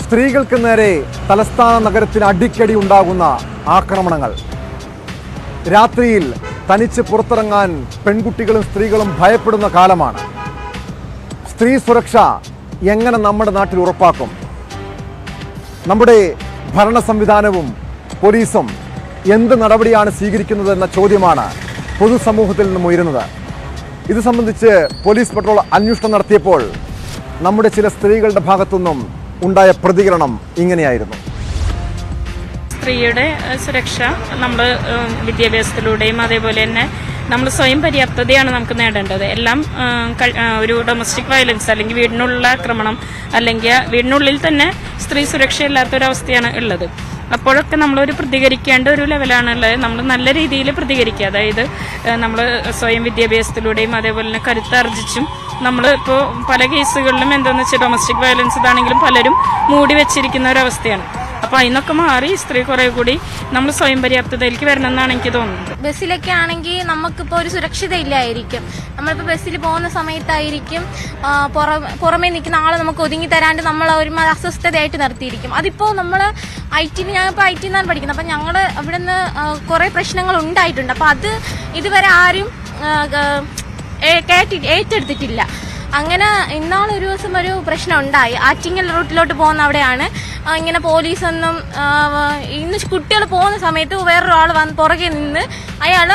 സ്ത്രീകൾക്ക് നേരെ തലസ്ഥാന നഗരത്തിൽ അടിക്കടി ഉണ്ടാകുന്ന ആക്രമണങ്ങൾ. രാത്രിയിൽ തനിച്ച് പുറത്തിറങ്ങാൻ പെൺകുട്ടികളും സ്ത്രീകളും ഭയപ്പെടുന്ന കാലമാണ്. സ്ത്രീ സുരക്ഷ എങ്ങനെ നമ്മുടെ നാട്ടിൽ ഉറപ്പാക്കും? നമ്മുടെ ഭരണ സംവിധാനവും പോലീസും എന്ത് നടപടിയാണ് സ്വീകരിക്കുന്നത് എന്ന ചോദ്യമാണ് പൊതുസമൂഹത്തിൽ നിന്നും ഉയരുന്നത്. ഇത് സംബന്ധിച്ച് പോലീസ് പട്രോൾ അന്വേഷണം നടത്തിയപ്പോൾ നമ്മുടെ ചില സ്ത്രീകളുടെ ഭാഗത്തുനിന്നും ഉണ്ടായ പ്രതികരണം ഇങ്ങനെയായിരുന്നു. സ്ത്രീയുടെ സുരക്ഷ നമ്മൾ വിദ്യാഭ്യാസത്തിലൂടെയും അതേപോലെ തന്നെ നമ്മൾ സ്വയം പര്യാപ്തതയാണ് നമുക്ക് നേടേണ്ടത്. എല്ലാം ഒരു ഡൊമസ്റ്റിക് വയലൻസ് അല്ലെങ്കിൽ വീടിനുള്ള ആക്രമണം അല്ലെങ്കിൽ വീടിനുള്ളിൽ തന്നെ സ്ത്രീ സുരക്ഷയില്ലാത്തൊരവസ്ഥയാണ് ഉള്ളത്. അപ്പോഴൊക്കെ നമ്മളൊരു പ്രതികരിക്കേണ്ട ഒരു ലെവലാണുള്ളത്. നമ്മൾ നല്ല രീതിയിൽ പ്രതികരിക്കുക. അതായത് നമ്മൾ സ്വയം വിദ്യാഭ്യാസത്തിലൂടെയും അതേപോലെ തന്നെ കരുത്താർജിച്ചും നമ്മൾ ഇപ്പോൾ പല കേസുകളിലും എന്താണെന്ന് വെച്ചാൽ ഡൊമസ്റ്റിക് വയലൻസ് ഇതാണെങ്കിലും പലരും മൂടി വെച്ചിരിക്കുന്ന ഒരവസ്ഥയാണ്. അപ്പോൾ അതിനൊക്കെ മാറി സ്ത്രീ കുറെ കൂടി നമ്മൾ സ്വയം പര്യാപ്തതയിലേക്ക് വരണം എന്നാണ് എനിക്ക് തോന്നുന്നത്. ബസ്സിലൊക്കെ ആണെങ്കിൽ നമുക്കിപ്പോൾ ഒരു സുരക്ഷിത ഇല്ലായിരിക്കും. നമ്മളിപ്പോൾ ബസ്സിൽ പോകുന്ന സമയത്തായിരിക്കും പുറമേ നിൽക്കുന്ന ആളെ നമുക്ക് ഒതുങ്ങി തരാണ്ട് നമ്മൾ ഒരു അസ്വസ്ഥതയായിട്ട് നിർത്തിയിരിക്കും. അതിപ്പോൾ നമ്മൾ ഞാനിപ്പോൾ IT എന്നാണ് പഠിക്കുന്നത്. അപ്പം ഞങ്ങൾ അവിടെ നിന്ന് കുറേ പ്രശ്നങ്ങൾ ഉണ്ടായിട്ടുണ്ട്. അപ്പോൾ അത് ഇതുവരെ ആരും ഏറ്റെടുത്തിട്ടില്ല. അങ്ങനെ ഇന്നാളൊരു ദിവസം ഒരു പ്രശ്നം ഉണ്ടായി. ആറ്റിങ്ങൽ റൂട്ടിലോട്ട് പോകുന്ന അവിടെയാണ് ഇങ്ങനെ പോലീസൊന്നും ഇന്ന് കുട്ടികൾ പോകുന്ന സമയത്ത് വേറൊരാൾ പുറകെ നിന്ന് അയാൾ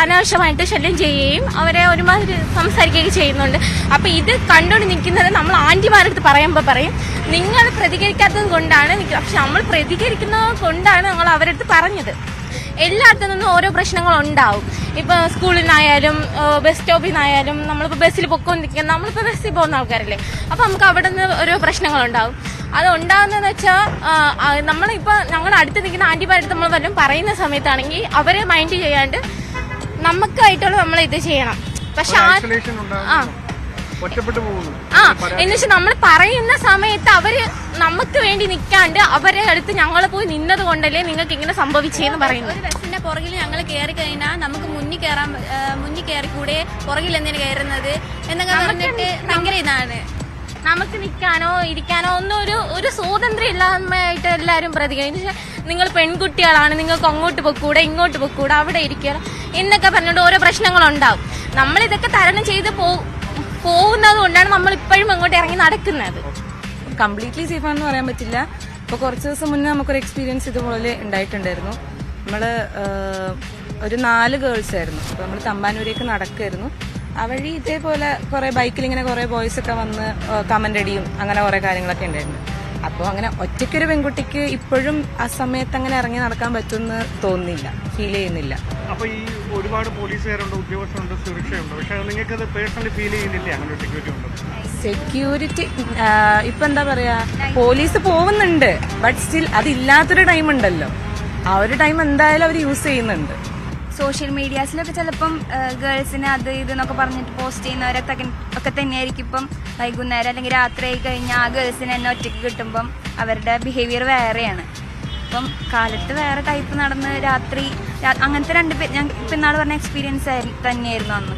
അനാവശ്യമായിട്ട് ശല്യം ചെയ്യുകയും അവരെ ഒരുമാതിരി സംസാരിക്കുകയൊക്കെ ചെയ്യുന്നുണ്ട്. അപ്പം ഇത് കണ്ടുകൊണ്ട് നിൽക്കുന്നത് നമ്മൾ ആൻറ്റിമാരടുത്ത് പറയുമ്പോൾ പറയും നിങ്ങൾ പ്രതികരിക്കാത്തത് കൊണ്ടാണ്. പക്ഷെ നമ്മൾ പ്രതികരിക്കുന്നത് കൊണ്ടാണ് ഞങ്ങൾ അവരടുത്ത് പറഞ്ഞത്. എല്ലായിടത്തു നിന്നും ഓരോ പ്രശ്നങ്ങളുണ്ടാവും. ഇപ്പോൾ സ്കൂളിൽ നിന്നായാലും ബസ് സ്റ്റോപ്പിൽ നിന്നായാലും നമ്മളിപ്പോൾ ബസ്സിൽ പൊക്കോണ്ടിരിക്കുന്ന നമ്മളിപ്പോൾ ബസ്സിൽ പോകുന്ന ആൾക്കാരല്ലേ. അപ്പോൾ നമുക്ക് അവിടെ നിന്ന് ഓരോ പ്രശ്നങ്ങളുണ്ടാവും. അത് ഉണ്ടാകുന്നതെന്ന് വെച്ചാൽ നമ്മളിപ്പോൾ ഞങ്ങളുടെ അടുത്ത് നിൽക്കുന്ന ആൻറ്റിമാരടുത്ത് നമ്മൾ വല്ലതും പറയുന്ന സമയത്താണെങ്കിൽ അവരെ മൈൻഡ് ചെയ്യാണ്ട് നമുക്കായിട്ടുള്ള നമ്മൾ ഇത് ചെയ്യണം. പക്ഷെ എന്നുവെച്ചാൽ നമ്മൾ പറയുന്ന സമയത്ത് അവര് നമുക്ക് വേണ്ടി നിൽക്കാണ്ട് അവരെ അടുത്ത് ഞങ്ങൾ പോയി നിന്നത് കൊണ്ടല്ലേ നിങ്ങൾക്ക് ഇങ്ങനെ സംഭവിച്ചേന്ന് പറയുന്നു. ഒരു ബസ്സിന്റെ പുറകിൽ ഞങ്ങൾ കയറി കഴിഞ്ഞാൽ നമുക്ക് മുന്നിൽ കയറിക്കൂടെ, പുറകിൽ എന്തിനു കയറുന്നത് എന്നൊക്കെ പറഞ്ഞിട്ട് ഭയങ്കര ഇതാണ്. നമുക്ക് നിൽക്കാനോ ഇരിക്കാനോ ഒന്നും ഒരു സ്വാതന്ത്ര്യം ഇല്ലായ്മയായിട്ട് എല്ലാവരും പ്രതികരിക്കും. നിങ്ങൾ പെൺകുട്ടികളാണ്, നിങ്ങൾക്ക് അങ്ങോട്ട് പൊക്കൂടെ ഇങ്ങോട്ട് പൊക്കൂടെ അവിടെ ഇരിക്കുക എന്നൊക്കെ പറഞ്ഞുകൊണ്ട് ഓരോ പ്രശ്നങ്ങളുണ്ടാവും. നമ്മളിതൊക്കെ തരണം ചെയ്ത് പോകുന്നത് കൊണ്ടാണ് നമ്മൾ ഇപ്പോഴും അങ്ങോട്ട് ഇറങ്ങി നടക്കുന്നത്. കംപ്ലീറ്റ്ലി സേഫ് ആണെന്ന് പറയാൻ പറ്റില്ല. ഇപ്പോൾ കുറച്ച് ദിവസം മുന്നേ നമുക്കൊരു എക്സ്പീരിയൻസ് ഇതുപോലെ ഉണ്ടായിട്ടുണ്ടായിരുന്നു. നമ്മൾ ഒരു 4 ഗേൾസ് ആയിരുന്നു. അപ്പോൾ നമ്മൾ തമ്പാനൂരേക്ക് നടക്കുമായിരുന്നു. ആ വഴി ഇതേപോലെ കുറേ ബൈക്കിൽ ഇങ്ങനെ കുറേ ബോയ്സ് ഒക്കെ വന്ന് കമന്റ് അടിയും അങ്ങനെ കുറേ കാര്യങ്ങളൊക്കെ ഉണ്ടായിരുന്നു. അപ്പോൾ അങ്ങനെ ഒറ്റയ്ക്കൊരു പെൺകുട്ടിക്ക് ഇപ്പോഴും ആ സമയത്ത് അങ്ങനെ ഇറങ്ങി നടക്കാൻ പറ്റുമെന്ന് തോന്നുന്നില്ല, ഫീൽ ചെയ്യുന്നില്ല. അപ്പോൾ ഈ ഒരുപാട് പോലീസുകാരുണ്ട്, ഉദ്യോഗസ്ഥരുണ്ട്, സുരക്ഷയുണ്ട്. പക്ഷെ നിങ്ങൾക്ക് അത് പേഴ്സണലി ഫീൽ ചെയ്യുന്നില്ലേ അങ്ങനെ സെക്യൂരിറ്റി ഉണ്ട്? സെക്യൂരിറ്റി ഇപ്പൊ എന്താ പറയാ, പോലീസ് പോകുന്നുണ്ട്. ബട്ട് സ്റ്റിൽ അതില്ലാത്തൊരു ടൈം ഉണ്ടല്ലോ. ആ ഒരു ടൈം എന്തായാലും അവർ യൂസ് ചെയ്യുന്നുണ്ട്. സോഷ്യൽ മീഡിയാസിലൊക്കെ ചിലപ്പം ഗേൾസിന് അത് ഇതെന്നൊക്കെ പറഞ്ഞിട്ട് പോസ്റ്റ് ചെയ്യുന്നവരൊക്കെ തന്നെയായിരിക്കും ഇപ്പം വൈകുന്നേരം അല്ലെങ്കിൽ രാത്രി ആയി കഴിഞ്ഞാൽ ആ ഗേൾസിന് തന്നെ ഒറ്റയ്ക്ക് കിട്ടുമ്പം അവരുടെ ബിഹേവിയർ വേറെയാണ്. അപ്പം കാലത്ത് വേറെ ടൈപ്പ് നടന്ന് രാത്രി അങ്ങനത്തെ 2 പേര് ഞാൻ ഇപ്പം ഇന്നാൾ പറഞ്ഞ എക്സ്പീരിയൻസ് തന്നെയായിരുന്നു അന്ന്.